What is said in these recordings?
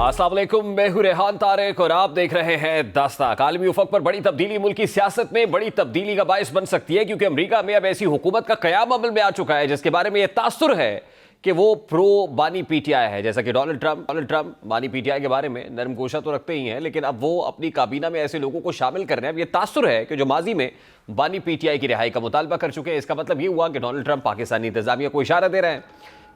अस्सलाम वालेकुम, मैं हूं रेहान तारिक और आप देख रहे हैं दस्तक। आलमी उफक पर बड़ी तब्दीली मुल्की सियासत में बड़ी तब्दीली का बायस बन सकती है, क्योंकि अमेरिका में अब ऐसी हुकूमत का कयाम अमल में आ चुका है जिसके बारे में यह तासुर है कि वो प्रो बानी पीटीआई है। जैसा कि डोनाल्ड ट्रंप बानी पीटीआई के बारे में नरम गोशा तो रखते ही हैं, लेकिन अब वो अपनी काबीना में ऐसे लोगों को शामिल कर रहे हैं। अब ये तासुर है कि जो माजी में बानी पीटीआई की रिहाई का मुतालबा कर चुके हैं। इसका मतलब ये हुआ कि डोनाल्ड ट्रंप पाकिस्तानी इंतजामिया को इशारा दे रहे हैं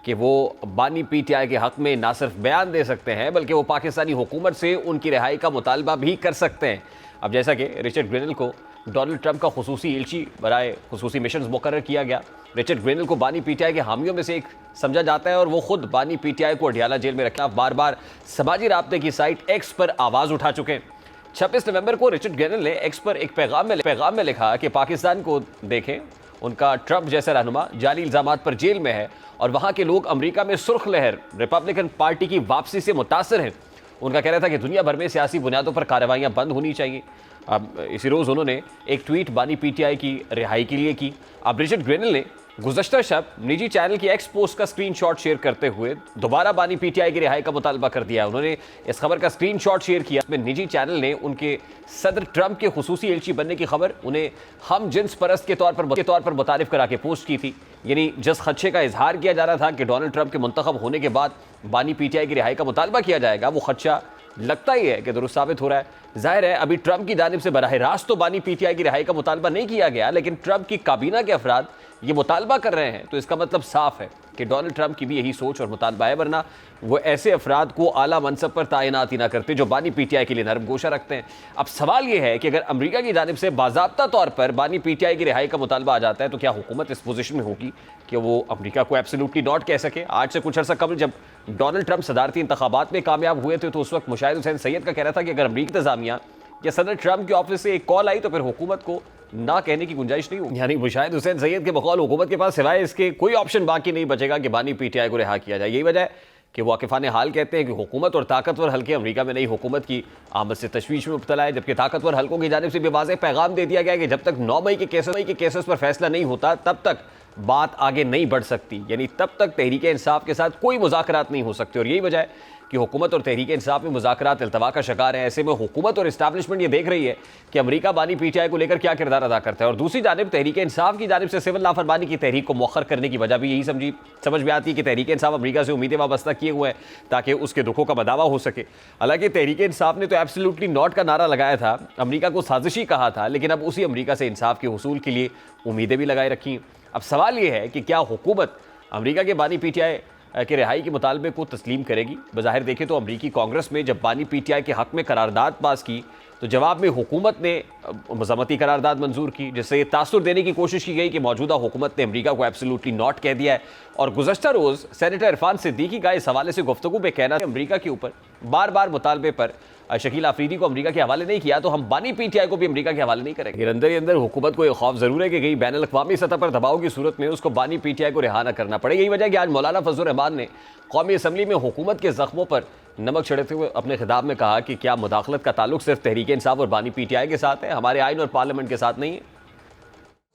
कि वो बानी पीटीआई के हक में ना सिर्फ बयान दे सकते हैं बल्कि वो पाकिस्तानी हुकूमत से उनकी रिहाई का मुतालबा भी कर सकते हैं। अब जैसा कि रिचर्ड ग्रेनल को डोनाल्ड ट्रंप का खुसूसी एलची बराए खुसूसी मिशन मुकर्रर किया गया। रिचर्ड ग्रेनल को बानी पीटीआई के हामियों में से एक समझा जाता है और वो खुद बानी पीटीआई को अडियाला जेल में रखना बार बार समाजी राब्ते की साइट एक्स पर आवाज़ उठा चुके हैं। 26 नवंबर को रिचर्ड ग्रेनल ने एक्स पर एक पैगाम में लिखा कि पाकिस्तान को देखें, उनका ट्रंप जैसा रहनुमा जाली इल्जामात पर जेल में है और वहाँ के लोग अमेरिका में सुर्ख लहर रिपब्लिकन पार्टी की वापसी से मुतासर हैं। उनका कहना था कि दुनिया भर में सियासी बुनियादों पर कार्रवाइयाँ बंद होनी चाहिए। अब इसी रोज़ उन्होंने एक ट्वीट बानी पीटीआई की रिहाई के लिए की। अब रिचर्ड ग्रेनल ने गुज़श्ता शब निजी चैनल की एक्स पोस्ट का स्क्रीनशॉट शेयर करते हुए दोबारा बानी पीटीआई की रिहाई का मुतालबा कर दिया। उन्होंने इस खबर का स्क्रीनशॉट शेयर किया। इसमें निजी चैनल ने उनके सदर ट्रंप के खुसूसी एलची बनने की खबर उन्हें हम जिन्स परस्त के तौर पर मुतारिफ करा के पोस्ट की थी। यानी जिस खदशे का इजहार किया जा रहा था कि डोनाल्ड ट्रंप के मुंतखब होने के बाद बानी पीटीआई की रिहाई का मुतालबा किया जाएगा, वो खदशा लगता ही है कि दुरुस्त साबित हो रहा है। जाहिर है अभी ट्रंप की जानिब से बराह रास्त तो बानी पीटीआई की रिहाई का मुतालबा नहीं किया गया, लेकिन ट्रंप की काबीना के अफराद ये मुतालबा कर रहे हैं, तो इसका मतलब साफ है कि डोनाल्ड ट्रंप की भी यही सोच और मुतालबा है, वरना वो ऐसे अफराद को आला मनसब पर तैनात ही ना करते जो बानी पीटीआई के लिए नरम गोशा रखते हैं। अब सवाल ये है कि अगर अमेरिका की जानिब से बाज़ाब्ता तौर पर बानी पीटीआई की रिहाई का मुतालबा आ जाता है तो क्या हुकूमत इस पोजीशन में होगी कि वो अमेरिका को एब्सोल्युटली नॉट कह सके। आज से कुछ अर्सा कबल जब डोनाल्ड ट्रंप सदारती इंतखाबात में कामयाब हुए थे तो उस वक्त मुशाहिद हुसैन सैयद का कहना था कि अगर अमेरिकी इंतजामिया या सदर ट्रंप के ऑफिस से एक कॉल आई तो फिर हुकूमत को ना कहने की गुंजाइश नहीं होगी। यानी मुशाहिद हुसैन सैयद के बकौल हुकूमत के पास सिवाय इसके कोई ऑप्शन बाकी नहीं बचेगा कि बानी पीटीआई को रिहा किया जाए। यही वजह है कि वाकिफान हाल कहते हैं कि हुकूमत और ताकतवर हल्के अमेरिका में नई हुकूमत की आमद से तशवीश में मुब्तला है, जबकि ताकतवर हल्कों की जानिब से भी वाज़ेह पैगाम दे दिया गया है कि जब तक 9 मई के केसेस पर फैसला नहीं होता तब तक बात आगे नहीं बढ़ सकती। यानी तब तक तहरीक इंसाफ के साथ कोई मुज़ाकरात नहीं हो सकते। और यही वजह है कि हुकूमत और तहरीक इंसाफ में मुज़ाकरात इल्तवा का शिकार है। ऐसे में हुकूमत और इस्टेब्लिशमेंट ये देख रही है कि अमेरिका बानी पीटीआई को लेकर क्या किरदार अदा करता है, और दूसरी जानिब तहरीक इंसाफ की जानिब से सिविल नाफरमानी की तहरीक को मौखर करने की वजह भी यही समझ में आती है कि तहरीक इंसाफ अमेरिका से उम्मीदें वाबस्ता किए हुए हैं ताकि उसके दुखों का बदावा हो सके। हालांकि तहरीक इंसाफ ने तो एब्सोल्युटली नॉट का नारा लगाया था, अमेरिका को साजिशी कहा था, लेकिन अब उसी अमेरिका से इंसाफ के हुसूल के लिए उम्मीदें भी लगाए रखी। अब सवाल यह है कि क्या हुकूमत अमेरिका के बानी पीटीआई के रिहाई के मुतालबे को तस्लीम करेगी। बज़ाहिर देखें तो अमरीकी कांग्रेस में जब बानी पीटीआई के हक़ में करारदाद पास की तो जवाब में हुकूमत ने मज़म्मती करारदाद मंजूर की, जिससे ये तासुर देने की कोशिश की गई कि मौजूदा हुकूमत ने अमरीका को एब्सोल्युटली नॉट कह दिया है। और गुज़श्ता रोज़ सेनेटर इरफान सिद्दीकी का इस हवाले से गुफ्तगू में कहना है अमरीका के ऊपर बार बार मुतालबे पर शकील आफरीदी को अमरीका के हवाले नहीं किया तो हम बानी पीटीआई को भी अमरीका के हवाले नहीं करेंगे। अंदर ही अंदर हुकूमत को यह खौफ जरूर है कि कहीं बैन अल-अक़वामी सतह पर दबाव की सूरत में उसको बानी पीटीआई को रिहा न करना पड़े। यही वजह है कि आज मौलाना फजल रहमान ने कौमी असम्बली में हुकूमत के जख्मों पर नमक छिड़कते हुए अपने खिताब में कहा कि क्या मुदाखलत का ताल्लुक सिर्फ तहरीक इंसाफ और बानी पीटीआई के साथ है, हमारे आइन और पार्लियामेंट के साथ नहीं है।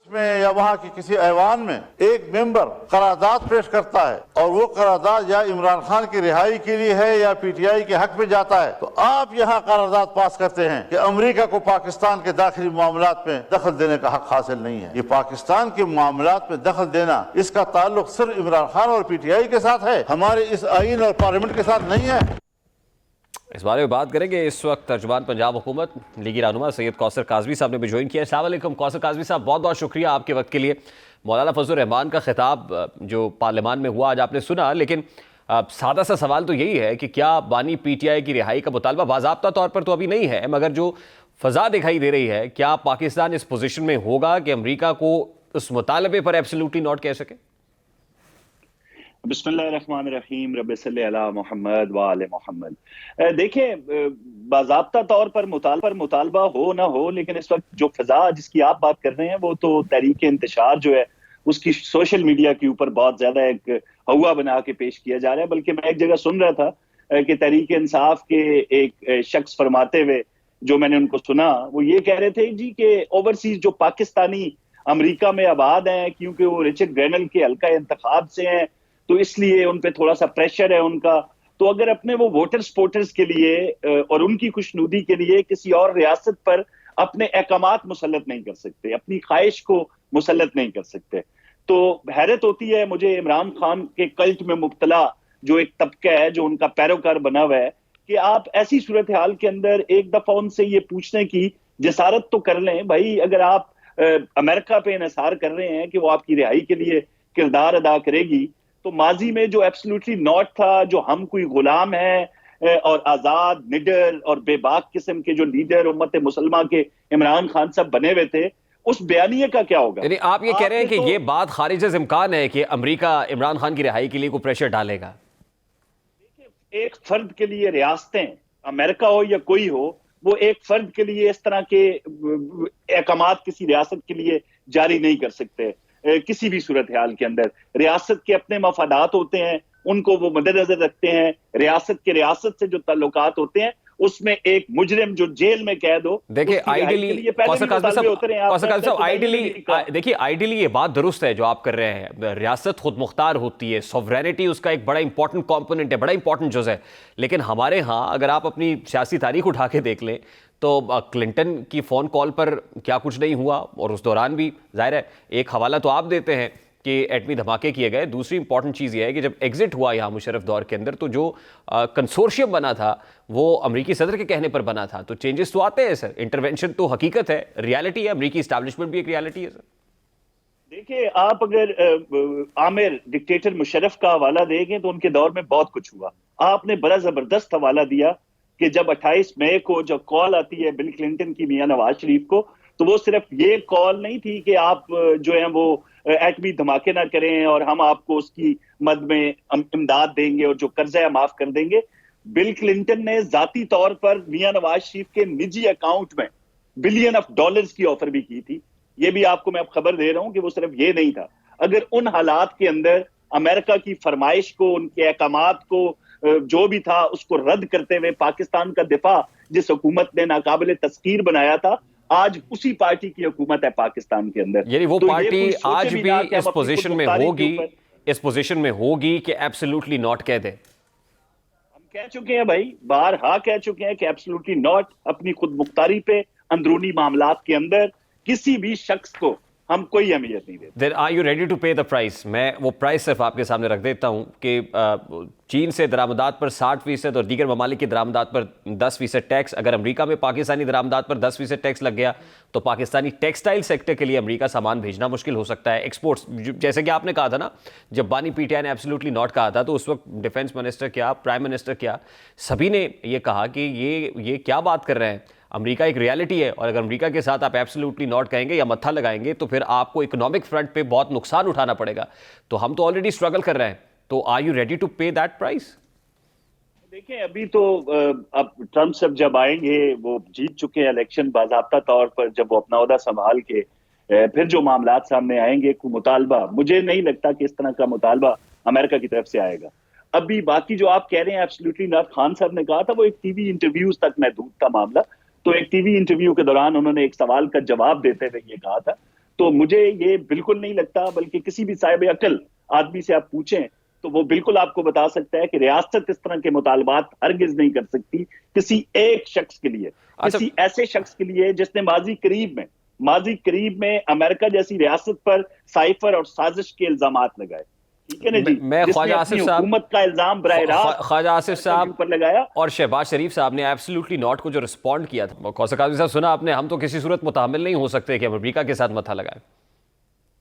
में या वहाँ की किसी ऐवान में एक मेंबर करारदाद पेश करता है और वो करारदाद या इमरान खान की रिहाई के लिए है या पीटीआई के हक में जाता है, तो आप यहाँ करारदाद पास करते हैं कि अमेरिका को पाकिस्तान के दाखिली मामलात में दखल देने का हक हासिल नहीं है। ये पाकिस्तान के मामलात में दखल देना, इसका ताल्लुक सिर्फ इमरान खान और पीटीआई के साथ है, हमारे इस आइन और पार्लियामेंट के साथ नहीं है। इस बारे में बात करेंगे। इस वक्त तर्जुमान पंजाब हुकूमत लीगी रहनुमा सैयद कौसर काज़वी साहब ने भी ज्वाइन किया है। अस्सलाम वालेकुम कौसर काज़वी साहब, बहुत बहुत शुक्रिया आपके वक्त के लिए। मौलाना फजल रहमान का खिताब जो पार्लियामान में हुआ आज आपने सुना, लेकिन सादा सा सवाल तो यही है कि क्या बानी पीटीआई की रिहाई का मुतालबा बाज़ाब्ता तौर पर तो अभी नहीं है, मगर जो फ़ज़ा दिखाई दे रही है, क्या पाकिस्तान इस पोजीशन में होगा कि अमेरिका को उस मुतालबे पर एब्सोल्युटली नॉट कह सके? बिस्मिल्लाहिर्रहमानिर्रहीम, रब्बि सल्लि अला मुहम्मद व आले मुहम्मद। देखिए, बाज़ाब्ता तौर पर मुतालबा हो ना हो, लेकिन इस वक्त जो फ़ज़ा जिसकी आप बात कर रहे हैं वो तो तहरीक इंतशार जो है उसकी सोशल मीडिया के ऊपर बहुत ज्यादा एक हवा बना के पेश किया जा रहा है। बल्कि मैं एक जगह सुन रहा था कि तहरीक इंसाफ के एक शख्स फरमाते हुए, जो मैंने उनको सुना, वो ये कह रहे थे जी कि ओवरसीज जो पाकिस्तानी अमेरिका में आबाद हैं, क्योंकि वो रिचर्ड ग्रेनल के हल्का इंतखाब से हैं, तो इसलिए उन पे थोड़ा सा प्रेशर है उनका तो अगर अपने वो वोटर सपोर्टर्स के लिए और उनकी खुशनुदी के लिए किसी और रियासत पर अपने अहकामात मुसल्लत नहीं कर सकते, अपनी ख्वाहिश को मुसल्लत नहीं कर सकते, तो हैरत होती है मुझे इमरान खान के कल्ट में मुब्तला जो एक तबका है, जो उनका पैरोकार बना हुआ है, कि आप ऐसी सूरत हाल के अंदर एक दफा उनसे ये पूछने की जसारत तो कर लें भाई, अगर आप अमेरिका पे इन्हिसार कर रहे हैं कि वो आपकी रिहाई के लिए किरदार अदा करेगी, तो माजी में जो एब्सोल्युटली नॉट था, जो हम कोई गुलाम है और आजाद निडर और बेबाक किस्म के जो लीडर उम्मत मुसलमा के इमरान खान साहब बने हुए थे, उस बयानिए का क्या होगा? यानी आप ये कह रहे हैं कि ये बात खारिज से इम्कान है कि अमेरिका इमरान खान की रिहाई के लिए कोई प्रेशर डालेगा? एक फर्द के लिए रियासतें, अमेरिका हो या कोई हो, वो एक फर्द के लिए इस तरह के अहकामात किसी रियासत के लिए जारी नहीं कर सकते। किसी भी सूरत हाल के अंदर रियासत के अपने मफादात होते हैं, उनको वो मद्देनजर रखते हैं। रियासत के रियासत से जो ताल्लुकात होते हैं, उसमें एक मुजरिम जो जेल में कैद हो, देखिए आइडियली देखिए आइडियली ये बात दुरुस्त है जो आप कर रहे हैं, रियासत खुद मुख्तार होती है, सॉवरेनिटी उसका एक बड़ा इंपॉर्टेंट कंपोनेंट है, बड़ा इंपॉर्टेंट जुज़ है। लेकिन हमारे यहाँ अगर आप अपनी सियासी तारीख उठा के देख लें तो क्लिंटन की फ़ोन कॉल पर क्या कुछ नहीं हुआ, और उस दौरान भी जाहिर है एक हवाला तो आप देते हैं कि एटमी धमाके किए गए। दूसरी इंपॉर्टेंट चीज़ ये है कि जब एग्जिट हुआ यहाँ मुशर्रफ दौर के अंदर, तो जो कंसोर्शियम बना था वो अमरीकी सदर के कहने पर बना था। तो चेंजेस तो आते हैं सर, इंटरवेंशन तो हकीकत है, रियलिटी है, अमरीकी इस्टेब्लिशमेंट भी एक रियलिटी है सर। देखिए, आप अगर आमिर डिक्टेटर मुशर्रफ का हवाला देंगे तो उनके दौर में बहुत कुछ हुआ। आपने बड़ा जबरदस्त हवाला दिया कि जब 28 मई को जब कॉल आती है बिल क्लिंटन की मियां नवाज शरीफ को, तो वो सिर्फ ये कॉल नहीं थी कि आप जो है वो एटमी धमाके ना करें और हम आपको उसकी मद में इमदाद देंगे और जो कर्जा है माफ कर देंगे। बिल क्लिंटन ने जाती तौर पर मियां नवाज शरीफ के निजी अकाउंट में $बिलियन की ऑफर भी की थी। ये भी आपको मैं अब खबर दे रहा हूं कि वो सिर्फ ये नहीं था। अगर उन हालात के अंदर अमेरिका की फरमाइश को, उनके अहकामात को, जो भी था उसको रद्द करते हुए पाकिस्तान का दिफा जिस हुकूमत ने नाकाबिले तस्कीर बनाया था, आज उसी पार्टी की हुकूमत है पाकिस्तान के अंदर। यानी वो तो पार्टी आज भी इस इस पोजीशन में होगी कि एब्सोल्युटली नॉट कह दे। हम कह चुके हैं भाई, बारहा कह चुके हैं कि एब्सोल्युटली नॉट, अपनी खुद मुख्तारी पे अंदरूनी मामलात के अंदर किसी भी शख्स को हम कोई अहमियत नहीं देते। Then are you ready to pay the price? मैं वो प्राइस सिर्फ आपके सामने रख देता हूँ कि चीन से दरामदात पर 60% और दीगर ममालिक की दरामदात पर 10% टैक्स। अगर अमेरिका में पाकिस्तानी दरामदात पर 10% टैक्स लग गया तो पाकिस्तानी टेक्सटाइल सेक्टर के लिए अमेरिका सामान भेजना मुश्किल हो सकता है। एक्सपोर्ट्स, जैसे कि आपने कहा था ना, जब बानी पीटीआई ने एब्सोल्युटली नॉट कहा था तो उस वक्त डिफेंस मिनिस्टर क्या, प्राइम मिनिस्टर क्या, सभी ने ये कहा कि ये क्या बात कर रहे हैं, अमेरिका एक रियलिटी है, और अगर अमेरिका के साथ आप एब्सोल्युटली नॉट कहेंगे या मत्था लगाएंगे तो फिर आपको इकोनॉमिक फ्रंट पे बहुत नुकसान उठाना पड़ेगा। तो हम तो ऑलरेडी स्ट्रगल कर रहे हैं, तो आर यू रेडी टू पे दैट प्राइस? देखिए, अभी तो अब ट्रम्प सब जब आएंगे, वो जीत चुके हैं इलेक्शन बाज़ाब्ता तौर पर, जब वो अपना ओहदा संभाल के फिर जो मामलात सामने आएंगे, कोई मुतालबा, मुझे नहीं लगता कि इस तरह का मुतालबा अमेरिका की तरफ से आएगा। अभी बाकी जो आप कह रहे हैं एब्सोल्युटली नॉट, खान साहब ने कहा था, वो एक टीवी इंटरव्यूज तक महदूद था मामला। तो एक टीवी इंटरव्यू के दौरान उन्होंने एक सवाल का जवाब देते हुए ये कहा था। तो मुझे ये बिल्कुल नहीं लगता, बल्कि किसी भी साहिब अकल आदमी से आप पूछें तो वो बिल्कुल आपको बता सकता है कि रियासत इस तरह के मुतालबात हरगिज नहीं कर सकती किसी एक शख्स के लिए, किसी ऐसे शख्स के लिए जिसने माजी करीब में अमेरिका जैसी रियासत पर साइफर और साजिश के इल्जामात लगाए। ठीक है ना जी, मैं ख्वाजा आसिफ साहब, हुकूमत का इल्जाम बराह रास्त ख्वाजा आसिफ साहब पर लगाया और शहबाज शरीफ साहब ने एब्सोल्युटली नॉट को जो रिस्पॉन्ड किया था, ख्वाजा काज़ी साहब सुना आपने, हम तो किसी सूरत मुतामिल नहीं हो सकते कि अमेरिका के साथ मत्था लगाए।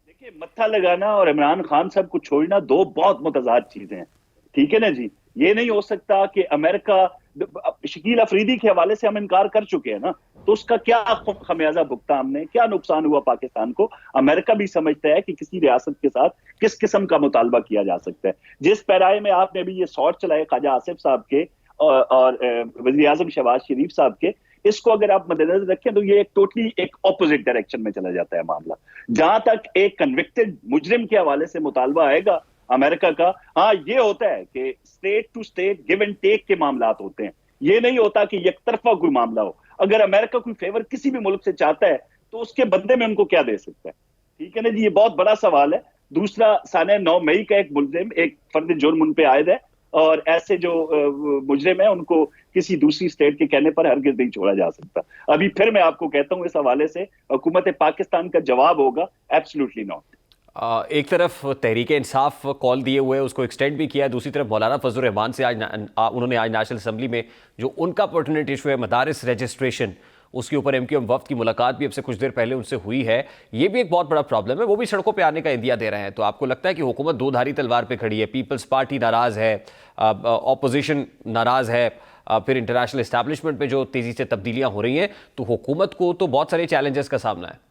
देखिए, मत्था लगाना और इमरान खान साहब को छोड़ना दो बहुत मुतजाद चीजें हैं। ठीक है ना जी, ये नहीं हो सकता कि अमेरिका, शकील अफरीदी के हवाले से हम इनकार कर चुके हैं ना, तो उसका क्या खमियाजा भुगता हमने, क्या नुकसान हुआ पाकिस्तान को। अमेरिका भी समझता है कि किसी रियासत के साथ किस किस्म का मुतालबा किया जा सकता है। जिस पैराए में आपने भी ये शॉट चलाए ख्वाजा आसिफ साहब के और वज़ीर आज़म शहबाज शरीफ साहब के, इसको अगर आप मद्देनजर रखें तो ये एक टोटली एक ऑपोजिट डायरेक्शन में चला जाता है मामला। जहां तक एक कन्विक्टेड मुजरिम के हवाले से मुतालबा आएगा अमेरिका का, हाँ ये होता है कि state to state give and take के मामलात होते हैं। ये नहीं होता कि एक तरफा कोई मामला हो। अगर अमेरिका कोई फेवर किसी भी मुल्क से चाहता है तो उसके बदले में उनको क्या दे सकता है। ठीक है ना जी, ये बहुत बड़ा सवाल है। दूसरा, साने 9 मई का एक मुल्जिम, एक फर्द जुर्म उन पे आयद है और ऐसे जो मुजरिम है उनको किसी दूसरी स्टेट के कहने पर हरगिज नहीं छोड़ा जा सकता। अभी फिर मैं आपको कहता हूं, इस हवाले से हुकूमत पाकिस्तान का जवाब होगा एब्सोल्युटली नॉट। एक तरफ तहरीक इंसाफ कॉल दिए हुए उसको एक्सटेंड भी किया, दूसरी तरफ मौलाना फजल रहमान से आज उन्होंने आज नेशनल असेंबली में जो उनका पर्टिनेंट इशू है मदारिस रजिस्ट्रेशन, उसके ऊपर MQM वफ्द की मुलाकात भी अब से कुछ देर पहले उनसे हुई है। ये भी एक बहुत बड़ा प्रॉब्लम है, वो भी सड़कों पे आने का इंदिया दे रहे हैं। तो आपको लगता है कि हुकूमत दो धारी तलवार पे खड़ी है? पीपल्स पार्टी नाराज़ है, ऑपोजिशन नाराज़ है, फिर इंटरनेशनल इस्टेब्लिशमेंट में जो तेज़ी से तब्दीलियाँ हो रही हैं, तो हुकूमत को तो बहुत सारे चैलेंजेस का सामना है।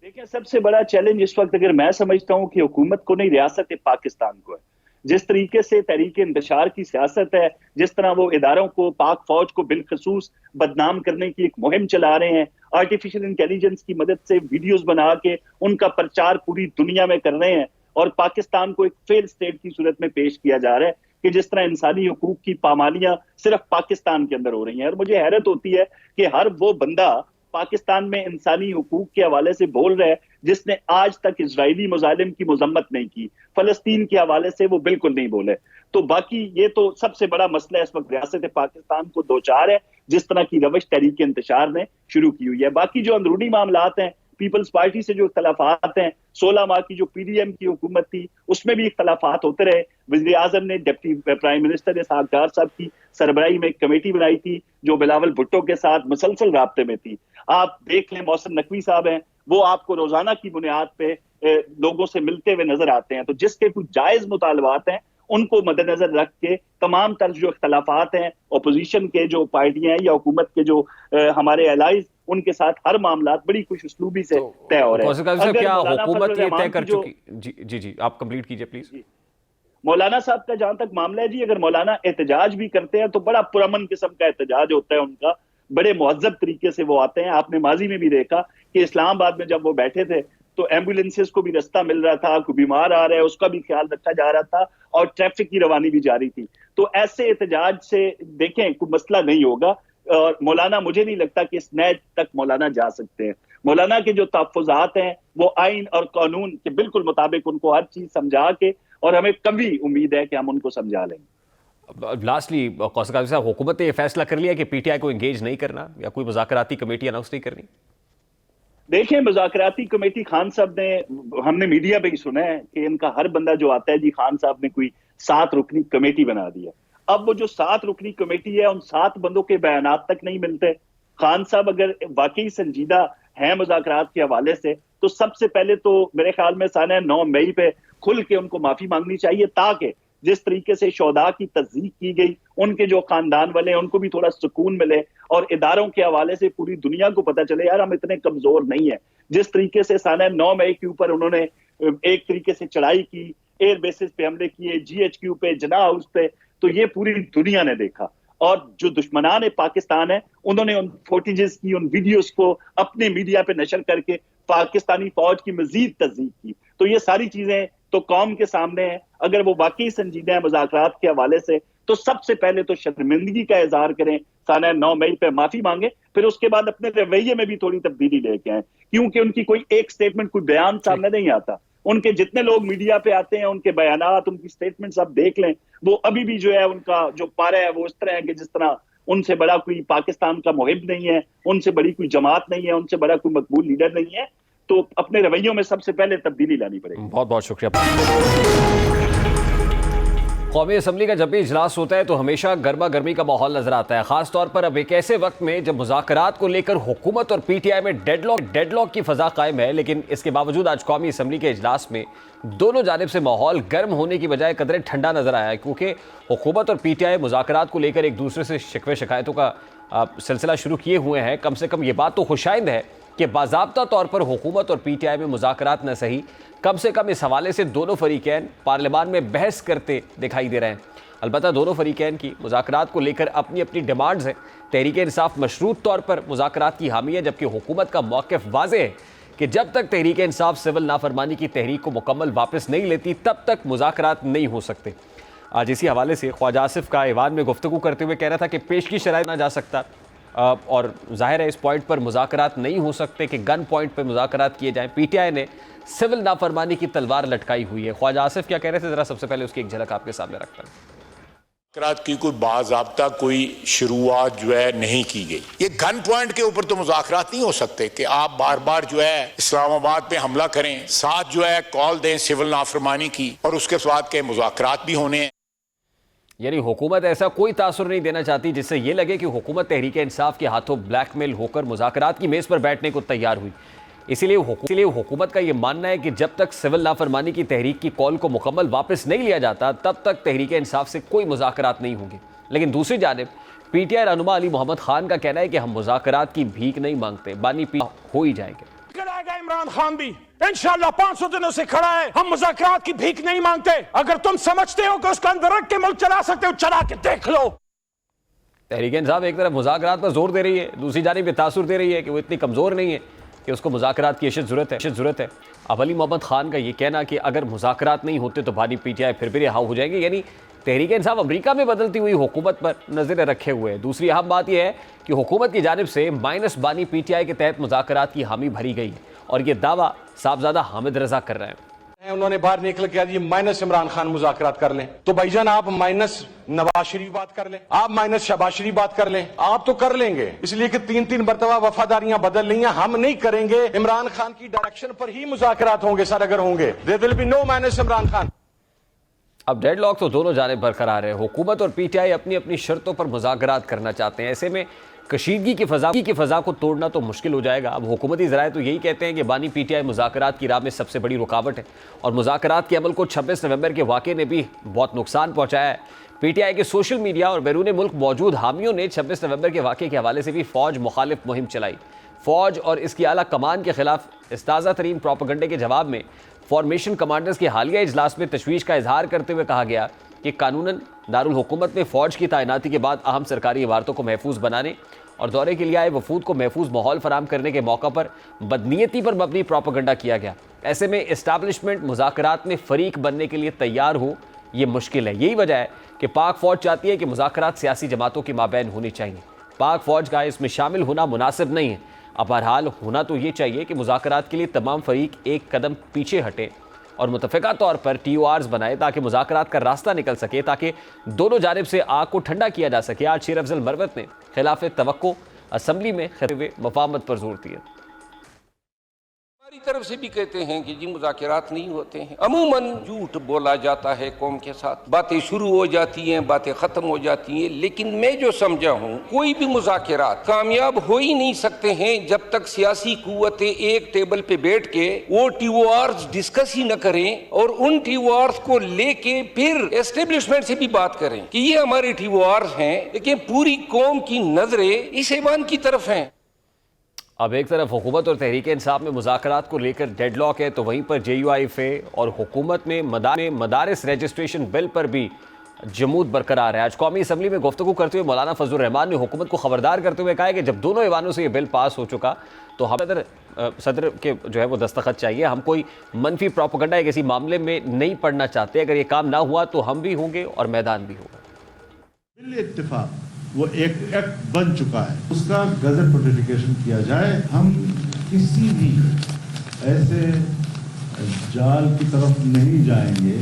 देखिए, सबसे बड़ा चैलेंज इस वक्त अगर मैं समझता हूं कि हुकूमत को नहीं, रियासत पाकिस्तान को है। जिस तरीके से तहरीक इंतशार की सियासत है, जिस तरह वो इदारों को, पाक फौज को बिलखसूस बदनाम करने की एक मुहिम चला रहे हैं, आर्टिफिशियल इंटेलिजेंस की मदद से वीडियोस बना के उनका प्रचार पूरी दुनिया में कर रहे हैं और पाकिस्तान को एक फेल स्टेट की सूरत में पेश किया जा रहा है कि जिस तरह इंसानी हुकूक की पामालियां सिर्फ पाकिस्तान के अंदर हो रही हैं। और मुझे हैरत होती है कि हर वो बंदा पाकिस्तान में इंसानी हुकूक के हवाले से बोल रहा है जिसने आज तक इजरायली मुजालिम की मजम्मत नहीं की, फलस्तीन के हवाले से वो बिल्कुल नहीं बोले। तो बाकी ये तो सबसे बड़ा मसला इस वक्त रियासत पाकिस्तान को दो चार है, जिस तरह की रविश तहरीक इंतशार ने शुरू की हुई है। बाकी जो अंदरूनी मामलात हैं, पीपल्स पार्टी से जो इख्तलाफात हैं, 16 माह की जो PDM की हुकूमत थी उसमें भी इख्तलाफात होते रहे। वज़ीर आज़म ने डिप्टी प्राइम मिनिस्टर इसहाक डार साहब की सरबराही में एक कमेटी बनाई थी जो बिलावल भुट्टो के साथ मुसलसल राब्ते में थी। आप देख लें, मौसम नकवी साहब हैं, वो आपको रोजाना की बुनियाद पे लोगों से मिलते हुए नजर आते हैं। तो जिसके कुछ जायज मुतालबात हैं उनको मद्देनजर रख के तमाम तर्ज जो इख्तलाफात हैं अपोजिशन के जो पार्टियां हैं या हुकूमत के जो हमारे एलाइज, उनके साथ हर मामला बड़ी खुश उसलूबी से तय हो रहे हैं। क्या हुकूमत ये तय कर चुकी? जी आप कंप्लीट कीजिए प्लीज। मौलाना साहब का जहां तक मामला है जी, अगर मौलाना एहतजाज भी करते हैं तो बड़ा पुरअमन किस्म का एहतजाज होता है उनका, बड़े मुहज्जब तरीके से वो आते हैं। आपने माजी में भी देखा कि इस्लामाबाद में जब वो बैठे थे तो एम्बुलेंसेस को भी रास्ता मिल रहा था, कोई बीमार आ रहा है उसका भी ख्याल रखा जा रहा था और ट्रैफिक की रवानी भी जारी थी। तो ऐसे एहतजाज से देखें कोई मसला नहीं होगा। और मौलाना, मुझे नहीं लगता कि इस नैज तक मौलाना जा सकते हैं। मौलाना के जो तहफ़्फ़ुज़ात हैं वो आइन और कानून के बिल्कुल मुताबिक उनको हर चीज समझा के, और हमें कभी उम्मीद है कि हम उनको समझा लेंगे। लास्टली कौसर काज़ी साहब, हुकूमत ने यह फैसला कर लिया कि PTI को एंगेज नहीं करना या कोई मुज़ाकराती कमेटी अनाउंस नहीं करनी? देखें, मुज़ाकराती कमेटी खान साहब ने, हमने मीडिया पे ही सुना है कि इनका हर बंदा जो आता है जी, खान साहब ने कोई 7 रुकनी कमेटी बना दिया। अब वो जो 7 रुकनी कमेटी है उन 7 बंदों के बयानात तक नहीं मिलते। खान साहब अगर वाकई संजीदा हैं मुज़ाकरात के हवाले से तो सबसे पहले तो मेरे ख्याल में साने 9 मई पे खुल के उनको माफी मांगनी चाहिए, ताकि जिस तरीके से शोदा की तस्दीक की गई, उनके जो खानदान वाले हैं उनको भी थोड़ा सुकून मिले और इदारों के हवाले से पूरी दुनिया को पता चले यार हम इतने कमजोर नहीं है। जिस तरीके से साने 9 मई के ऊपर उन्होंने एक तरीके से चढ़ाई की, एयर बेसिस पे हमले किए, GHQ पे, जना हाउस पे, तो ये पूरी दुनिया ने देखा। और जो दुश्मनान पाकिस्तान है उन्होंने उन फुटेजेस की, उन वीडियोस को अपने मीडिया पे नशर करके पाकिस्तानी फौज की मजीद तस्दीक की। तो ये सारी चीजें तो कौम के सामने है। अगर वो वाकई संजीदा है मुज़ाकरात के हवाले से तो सबसे पहले तो शर्मिंदगी का इजहार करें, साना 9 मई पे माफी मांगे, फिर उसके बाद अपने रवैये में भी थोड़ी तब्दीली लेके आए, क्योंकि उनकी कोई एक स्टेटमेंट, कोई बयान सामने नहीं आता। उनके जितने लोग मीडिया पे आते हैं उनके बयानात, उनकी स्टेटमेंट्स आप देख लें, वो अभी भी जो है उनका जो पारा है वो इस तरह है कि जिस तरह उनसे बड़ा कोई पाकिस्तान का मुहिब नहीं है, उनसे बड़ी कोई जमात नहीं है, उनसे बड़ा कोई मकबूल लीडर नहीं है। तो अपने रवैयों में सबसे पहले तब्दीली लानी पड़ेगी। बहुत बहुत शुक्रिया। कौमी असम्बली का जब भी इजलास होता है तो हमेशा गर्मा गर्मी का माहौल नजर आता है, खास तौर पर अब एक ऐसे वक्त में जब मुज़ाकरात को लेकर हुकूमत और PTI में डेडलॉक की फजा कायम है। लेकिन इसके बावजूद आज कौमी असम्बली के इजलास में दोनों जानिब से माहौल गर्म होने की बजाय कदरे ठंडा नजर आया है, क्योंकि हुकूमत और PTI मुज़ाकरात को लेकर एक दूसरे से शिकवे शिकायतों का सिलसिला शुरू किए हुए हैं। कम से कम ये बात तो खुशाइंद है कि बाज़ाब्ता तौर पर हुकूमत और PTI में मुज़ाकरात न सही, कम से कम इस हवाले से दोनों फरीकैन पार्लियामान में बहस करते दिखाई दे रहे हैं। अलबत्ता दोनों फरीकैन की मुज़ाकरात को लेकर अपनी अपनी डिमांड्स हैं। तहरीक इंसाफ मशरूत तौर पर मुज़ाकरात की हामी है, जबकि हुकूमत का मौक़िफ़ वाज़ेह है कि जब तक तहरीक इंसाफ सिविल नाफरमानी की तहरीक को मुकम्मल वापस नहीं लेती तब तक मुज़ाकरात नहीं हो सकते। आज इसी हवाले से ख्वाजा आसिफ का ऐवान में गुफ्तगू करते हुए कह रहा था कि पेश की शराइत ना जा सकता, और जाहिर है इस पॉइंट पर मुज़ाकरात नहीं हो सकते कि गन पॉइंट पर मुज़ाकरात किए जाएं। PTI ने सिविल नाफरमानी की तलवार लटकाई हुई है। ख्वाजा आसिफ क्या कह रहे थे, ज़रा सबसे पहले उसकी एक झलक आपके सामने रखता हूं। मुज़ाकरात की कोई बाज़ाब्ता कोई शुरुआत जो है नहीं की गई। ये गन पॉइंट के ऊपर तो मुज़ाकरात नहीं हो सकते कि आप बार बार जो है इस्लामाबाद पे हमला करें, साथ जो है कॉल दें सिविल नाफरमानी की, और उसके बाद के मुज़ाकरात भी होने हैं। यानी हुकूमत ऐसा कोई तासुर नहीं देना चाहती जिससे ये लगे कि हुकूमत तहरीक इंसाफ के हाथों ब्लैकमेल होकर मुज़ाकरात की मेज़ पर बैठने को तैयार हुई। इसीलिए हुकूमत का ये मानना है कि जब तक सिविल नाफरमानी की तहरीक की कॉल को मुकम्मल वापस नहीं लिया जाता तब तक तहरीक इंसाफ से कोई मुज़ाकरात नहीं होंगे। लेकिन दूसरी जानिब पीटीआई रहनुमा अली मोहम्मद खान का कहना है कि हम मुज़ाकरात की भीख नहीं मांगते, बानी पी हो ही जाएंगे। इमरान खान भी इंशाल्लाह 500 दिनों से खड़ा है, हम मुज़ाकरात की भीख नहीं मांगते। अगर तुम समझते हो कि उसका अंदर रख के मुल्क चला सकते हो, चला के देख लो। तहरीक इंसाफ एक तरफ मुज़ाकरात पर जोर दे रही है, दूसरी जानिब तासुर दे रही है कि वो इतनी कमज़ोर नहीं है कि उसको मुज़ाकरात की ज़रूरत है। अब अली मोहम्मद खान का ये कहना कि अगर मुज़ाकरात नहीं होते तो भारी पीटीआई फिर भी रिहा हो जाएंगे, यानी तहरीक इंसाफ अमरीका में बदलती हुई हुकूमत पर नज़र रखे हुए है। दूसरी अहम बात यह है कि हुकूमत की जानिब से माइनस बानी पीटीआई के तहत मुज़ाकरात की हामी भरी गई है और ये दावा साहबजादा हामिद रजा कर रहे हैं। उन्होंने बाहर निकल के ये माइनस इमरान खान मुज़ाकरात कर लें, तो भाईजान आप माइनस नवाज शरीफ बात कर लें, आप माइनस शहबाज शरीफ बात कर लें, आप तो कर लेंगे। इसलिए कि 3-3 मरतबा वफादारियां बदल ली हैं, हम नहीं करेंगे। इमरान खान की डायरेक्शन पर ही मुज़ाकरात होंगे सर, अगर होंगे। There will be no minus Imran Khan. अब डेडलॉक तो दोनों जानिब बरकरार है। हुकूमत और पीटीआई अपनी अपनी शर्तों पर मुज़ाकरात करना चाहते हैं। ऐसे में कशीदगी की फ़ज़ा को तोड़ना तो मुश्किल हो जाएगा। अब हुकूमती ज़राए तो यही कहते हैं कि बानी पीटीआई मुज़ाकरात की राह में सबसे बड़ी रुकावट है और मुज़ाकरात के अमल को 26 नवंबर के वाक़े ने भी बहुत नुकसान पहुँचाया है। पीटीआई के सोशल मीडिया और बैरून मुल्क मौजूद हामियों ने 26 नवंबर के वाक़े के हवाले से भी फ़ौज मुखालिफ मुहिम चलाई। फ़ौज और इसकी आला कमान के खिलाफ इस ताज़ा तरीन प्रोपेगेंडे के जवाब में फॉर्मेशन कमांडर्स के हालिया इजलास में तशवीश का इजहार करते हुए कहा गया कि कानूनन दारुल हुकूमत में फ़ौज की तैनाती के बाद अहम सरकारी इमारतों को महफूज बनाने और दौरे के लिए आए वफूद को महफूज माहौल फराम करने के मौका पर बदनीयती पर मबनी प्रोपेगेंडा किया गया। ऐसे में इस्टेब्लिशमेंट मुज़ाकरात में फ़रीक बनने के लिए तैयार हो ये मुश्किल है। यही वजह है कि पाक फ़ौज चाहती है कि मुज़ाकरात सियासी जमातों के माबैन होनी चाहिए। पाक फ़ौज का इसमें शामिल होना मुनासिब नहीं है। अब बहरहाल होना तो ये चाहिए कि मुज़ाकरात के लिए तमाम फ़रीक एक कदम पीछे हटे और मुतफ़िका तौर पर TORs बनाए ताकि मुज़ाकरात का रास्ता निकल सके, ताकि दोनों जानिब से आग को ठंडा किया जा सके। आज शेर अफजल मरवत ने खिलाफ तवक्को असम्बली में मफाहमत पर जोर दिया। हमारी तरफ से भी कहते हैं कि जी मुज़ाकरात नहीं होते हैं, अमूमन झूठ बोला जाता है कौम के साथ, बातें शुरू हो जाती हैं, बातें ख़त्म हो जाती हैं। लेकिन मैं जो समझा हूँ कोई भी मुज़ाकरात कामयाब हो ही नहीं सकते हैं जब तक सियासी कुव्वतें एक टेबल पे बैठ के वो TORs डिस्कस ही न करें और उन TORs को लेके फिर एस्टेब्लिशमेंट से भी बात करें कि ये हमारे TORs हैं, लेकिन पूरी कौम की नजरें इस ऐवान की तरफ हैं। अब एक तरफ हुकूमत और तहरीक इंसाफ में मुज़ाकरात को लेकर डेडलॉक है, तो वहीं पर JUIFA और हुकूमत में मदारिस रजिस्ट्रेशन बिल पर भी जमूद बरकरार है। आज कौमी असम्बली में गुफ्तगू करते हुए मौलाना फजलुर रहमान ने हुकूमत को खबरदार करते हुए कहा कि जब दोनों ऐवानों से ये बिल पास हो चुका तो हम सदर के जो है वो दस्तखत चाहिए। हम कोई मनफी प्रोपेगेंडा किसी मामले में नहीं पढ़ना चाहते। अगर ये काम ना हुआ तो हम भी होंगे और मैदान भी होगा। बिल इत्तिफाक वो एक एक्ट बन चुका है, उसका गजट नोटिफिकेशन किया जाए। हम किसी भी ऐसे जाल की तरफ नहीं जाएंगे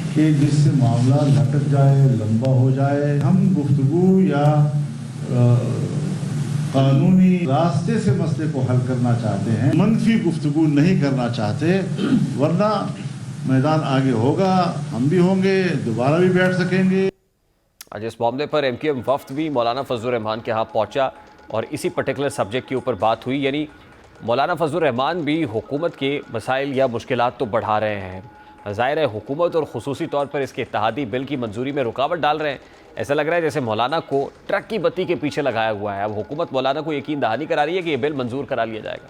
कि जिससे मामला लटक जाए, लंबा हो जाए। हम गुफ्तगू या कानूनी रास्ते से मसले को हल करना चाहते हैं, मनफी गुफ्तगू नहीं करना चाहते, वरना मैदान आगे होगा, हम भी होंगे, दोबारा भी बैठ सकेंगे। आज इस मामले पर MQM वफ्द भी मौलाना फजलुर रहमान के यहाँ पहुँचा और इसी पर्टिकुलर सब्जेक्ट के ऊपर बात हुई। यानी मौलाना फजलुर रहमान भी हुकूमत के मसाइल या मुश्किलात तो बढ़ा रहे हैं। ज़ाहिर है हुकूमत और खुसूसी तौर पर इसके इत्तेहादी बिल की मंजूरी में रुकावट डाल रहे हैं। ऐसा लग रहा है जैसे मौलाना को ट्रक की बत्ती के पीछे लगाया हुआ है। अब हुकूमत मौलाना को यकीन दहानी करा रही है कि ये बिल मंजूर करा लिया जाएगा।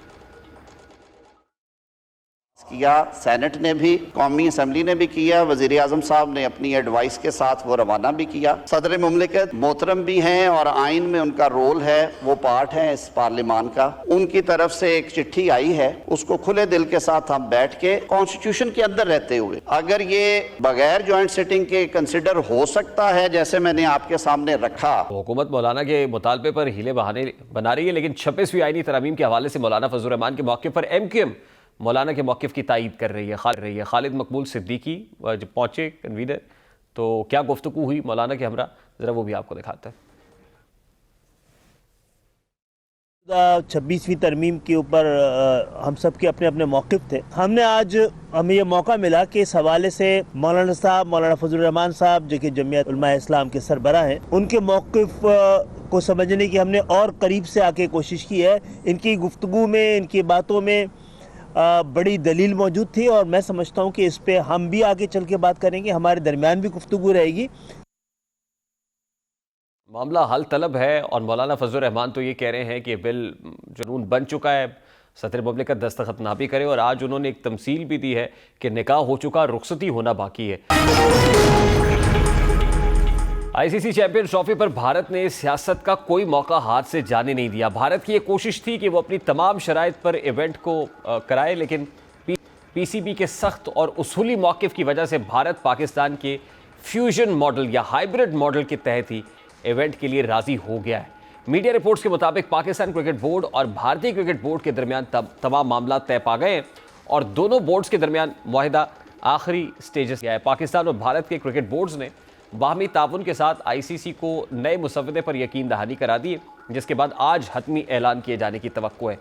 किया, सेनेट ने भी, कौमी असम्बली ने भी किया, वज़ीर आज़म साहब ने अपनी एडवाइस के साथ वो रवाना भी किया। सदर मुमलिकत मोहतरम भी हैं और आइन में उनका रोल है, वो पार्ट है इस पार्लियामान का। उनकी तरफ से एक चिट्ठी आई है, उसको खुले दिल के साथ हम बैठ के कॉन्स्टिट्यूशन के अंदर रहते हुए, अगर ये बगैर ज्वाइंट सिटिंग के कंसिडर हो सकता है जैसे मैंने आपके सामने रखा। हुकूमत मौलाना के मुतालबे पर हीले बहाने बना रही है, लेकिन 26वीं आईनी तरमीम के हवाले से मौलाना फजलुर रहमान के मौके पर MQM मौलाना के मौक़िफ़ की तायीद कर रही है। खालिद मकबूल सिद्दीकी जब पहुँचे कन्वीनर तो क्या गुफ्तगू हुई मौलाना के हमरा, ज़रा वो भी आपको दिखाते हैं। 26वीं तरमीम के ऊपर हम सब के अपने अपने मौक़िफ़ थे। हमें ये मौका मिला कि इस हवाले से मौलाना साहब, मौलाना फजल रहमान साहब जो कि जमीयत उलमा इस्लाम के सरबराह हैं, उनके मौक़िफ़ को समझने की हमने और करीब से आके कोशिश की है। इनकी गुफ्तगू में, इनकी बातों में बड़ी दलील मौजूद थी और मैं समझता हूँ कि इस पर हम भी आगे चल के बात करेंगे, हमारे दरमियान भी गुफ्तगू रहेगी। मामला हल तलब है और मौलाना फजल रहमान तो ये कह रहे हैं कि बिल जुनून बन चुका है, सदर मुमलिकत दस्तखत ना भी करे, और आज उन्होंने एक तमसील भी दी है कि निकाह हो चुका, रुखसती होना बाकी है। आईसीसी चैंपियंस ट्रॉफी पर भारत ने सियासत का कोई मौका हाथ से जाने नहीं दिया। भारत की ये कोशिश थी कि वो अपनी तमाम शराइत पर इवेंट को कराए, लेकिन पीसीबी के सख्त और उसूली मौक़िफ़ की वजह से भारत पाकिस्तान के फ्यूजन मॉडल या हाइब्रिड मॉडल के तहत ही इवेंट के लिए राजी हो गया है। मीडिया रिपोर्ट्स के मुताबिक पाकिस्तान क्रिकेट बोर्ड और भारतीय क्रिकेट बोर्ड के दरमियान तमाम मामला तय पा गए हैं और दोनों बोर्ड्स के दरमियान मुआहिदा आखिरी स्टेजेस गया है। पाकिस्तान और भारत के क्रिकेट बोर्ड्स ने बाहमी ताउन के साथ आईसीसी को नए मुसव्वदे पर यकीन दहानी करा दी है, जिसके बाद आज हतमी ऐलान किए जाने की तवक्को है।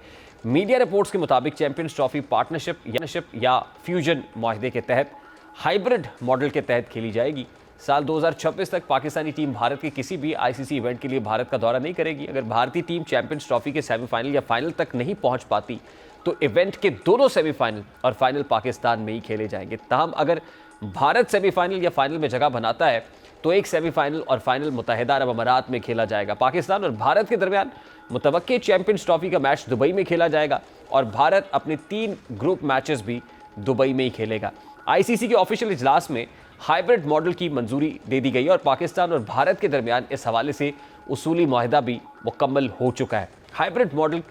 मीडिया रिपोर्ट्स के मुताबिक चैंपियंस ट्रॉफी पार्टनरशिप या फ्यूजन मुआहिदे के तहत हाइब्रिड मॉडल के तहत खेली जाएगी। साल 2026 तक पाकिस्तानी टीम भारत के किसी भी आईसीसी इवेंट के लिए भारत का दौरा नहीं करेगी। अगर भारतीय टीम चैंपियंस ट्रॉफी के सेमीफाइनल या फाइनल तक नहीं पहुंच पाती तो इवेंट के दोनों सेमीफाइनल और फाइनल पाकिस्तान में ही खेले जाएंगे। ताहम अगर भारत सेमीफाइनल या फाइनल में जगह बनाता है तो एक सेमीफाइनल और फाइनल मुत्तहिदा अरब अमारात में खेला जाएगा। पाकिस्तान और भारत के दरमियान मुतवक्के चैंपियंस ट्रॉफी का मैच दुबई में खेला जाएगा और भारत अपने 3 ग्रुप मैचेस भी दुबई में ही खेलेगा। आईसीसी के ऑफिशियल इजलास में हाइब्रिड मॉडल की मंजूरी दे दी गई और पाकिस्तान और भारत के दरमियान इस हवाले से उसूली मुआहिदा भी मुकम्मल हो चुका है। हाइब्रिड मॉडल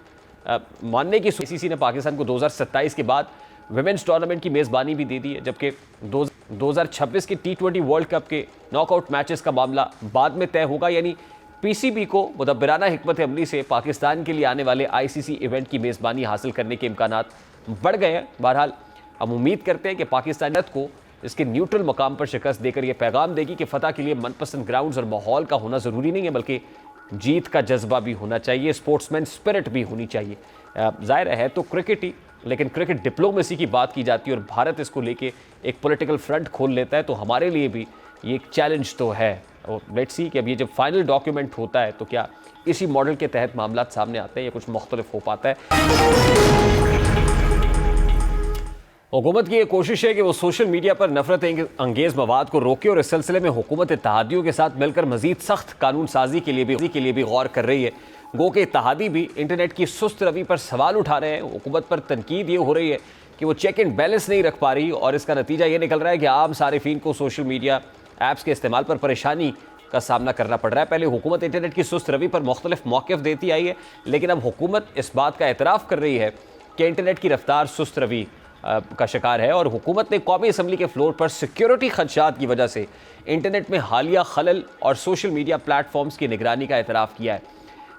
मानने की आईसीसी ने पाकिस्तान को 2027 के बाद विमेंस टूर्नामेंट की मेज़बानी भी दे दी है, जबकि 2026 के T20 वर्ल्ड कप के नॉकआउट मैचेस का मामला बाद में तय होगा। यानी पीसीबी को मुदब्बिराना हिकमत अमली से पाकिस्तान के लिए आने वाले आईसीसी इवेंट की मेज़बानी हासिल करने के इम्कानात बढ़ गए हैं। बहरहाल हम उम्मीद करते हैं कि पाकिस्तानियत को इसके न्यूट्रल मकाम पर शिकस्त देकर यह पैगाम देगी कि फतह के लिए मनपसंद ग्राउंड्स और माहौल का होना ज़रूरी नहीं है, बल्कि जीत का जज्बा भी होना चाहिए, स्पोर्ट्समैन स्पिरिट भी होनी चाहिए। ज़ाहिर है तो क्रिकेट ही, लेकिन क्रिकेट डिप्लोमेसी की बात की जाती है और भारत इसको लेके एक पॉलिटिकल फ्रंट खोल लेता है, तो हमारे लिए भी ये एक चैलेंज तो है। और लेट्स सी कि अब ये जब फाइनल डॉक्यूमेंट होता है तो क्या इसी मॉडल के तहत मामला सामने आते हैं या कुछ मुख्तलिफ हो पाता है। हुकूमत की ये कोशिश है कि वो सोशल मीडिया पर नफरत अंगेज़ मवाद को रोके और इस सिलसिले में हुकूमत इत्तेहादियों के साथ मिलकर मजीद सख्त कानून साजी के लिए भी गौर कर रही है। गो के इत्तेहादी भी इंटरनेट की सुस्त रवि पर सवाल उठा रहे हैं। हुकूमत पर तनकीद ये हो रही है कि वो चेक एंड बैलेंस नहीं रख पा रही और इसका नतीजा ये निकल रहा है कि आम सारिफीन को सोशल मीडिया ऐप्स के इस्तेमाल पर परेशानी का सामना करना पड़ रहा है। पहले हुकूमत इंटरनेट की सुस्त रवि पर मुख्तलिफ मौक़िफ़ देती आई है, लेकिन अब हुकूमत इस बात का एतराफ़ कर रही है कि इंटरनेट की रफ्तार सुस्त रवि का शिकार है और हुकूमत ने कौमी असम्बली के फ्लोर पर सिक्योरिटी खदशात की वजह से इंटरनेट में हालिया खलल और सोशल मीडिया प्लेटफॉर्म्स की निगरानी का एतराफ़ किया है।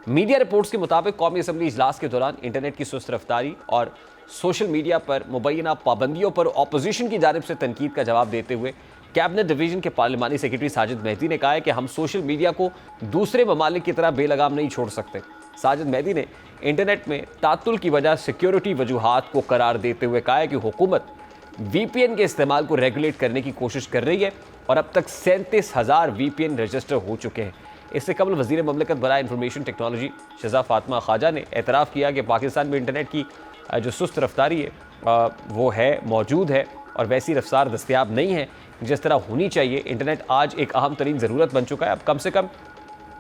मीडिया रिपोर्ट्स के मुताबिक कौमी असम्बली इजलास के दौरान इंटरनेट की सुस्त रफ्तारी और सोशल मीडिया पर मुबैना पाबंदियों पर अपोजिशन की जानिब से तनकीद का जवाब देते हुए कैबिनेट डिवीज़न के पार्लिमानी सेक्रेटरी साजिद मेहदी ने कहा है कि हम सोशल मीडिया को दूसरे ममालिक की तरह बेलगाम नहीं छोड़ सकते। साजिद मेहदी ने इंटरनेट में तातुल की वजह सिक्योरिटी वजूहात को करार देते हुए कहा है कि हुकूमत VPN के इस्तेमाल को रेगुलेट करने की कोशिश कर रही है और अब तक 37,000 VPN रजिस्टर हो चुके हैं। इससे कबल वज़ीर ममलिकत बराए इंफॉर्मेशन टेक्नोलॉजी शहज़ा फातिमा ख्वाजा ने एतराफ़ किया कि पाकिस्तान में इंटरनेट की जो सुस्त रफ्तारी है वो है, मौजूद है और वैसी रफ्तार दस्तयाब नहीं है जिस तरह होनी चाहिए। इंटरनेट आज एक अहम तरीन ज़रूरत बन चुका है। अब कम से कम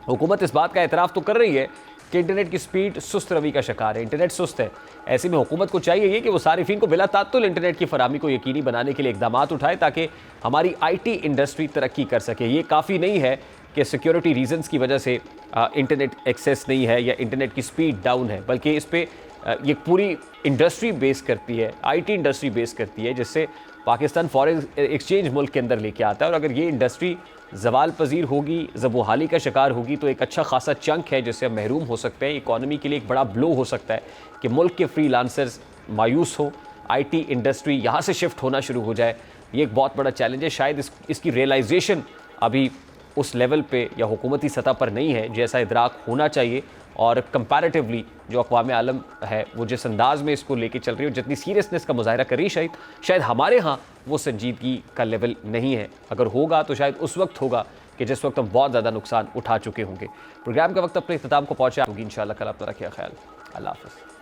हुकूमत इस बात का एतराफ़ तो कर रही है कि इंटरनेट की स्पीड सुस्त रवि का शिकार है, इंटरनेट सुस्त है। ऐसे में हुकूमत को चाहिए कि वो सारिफीन को बिला तात्तुल इंटरनेट की फराहमी को यकीनी बनाने के लिए इक़दाम उठाए ताकि हमारी IT इंडस्ट्री तरक्की कर सके। ये काफ़ी नहीं है कि सिक्योरिटी रीजंस की वजह से इंटरनेट एक्सेस नहीं है या इंटरनेट की स्पीड डाउन है, बल्कि इस पर ये पूरी इंडस्ट्री बेस करती है, IT इंडस्ट्री बेस करती है, जिससे पाकिस्तान फॉरेन एक्सचेंज मुल्क के अंदर लेके आता है। और अगर ये इंडस्ट्री ज़वाल पजीर होगी, ज़बूहाली का शिकार होगी तो एक अच्छा खासा चंक है जिससे हम महरूम हो सकते हैं। इकॉनमी के लिए एक बड़ा ब्लो हो सकता है कि मुल्क के फ्रीलांसर्स मायूस हो, IT इंडस्ट्री यहाँ से शिफ्ट होना शुरू हो जाए ये एक बहुत बड़ा चैलेंज है। शायद इसकी रियलाइजेशन अभी उस लेवल पे या हुकूमती सतह पर नहीं है जैसा इदराक होना चाहिए, और कंपैरेटिवली जो अक़वाम आलम है वो जिस अंदाज़ में इसको लेके चल रही है, जितनी सीरियसनेस का मुजाहरा कर रही है, शायद हमारे यहाँ वो संजीदगी का लेवल नहीं है। अगर होगा तो शायद उस वक्त होगा कि जिस वक्त हम बहुत ज़्यादा नुकसान उठा चुके होंगे। प्रोग्राम का वक्त अपने इख्तिताम को पहुँचा होगी इंशाअल्लाह। कल अपना रखिए ख्याल। अल्लाह हाफ़िज़।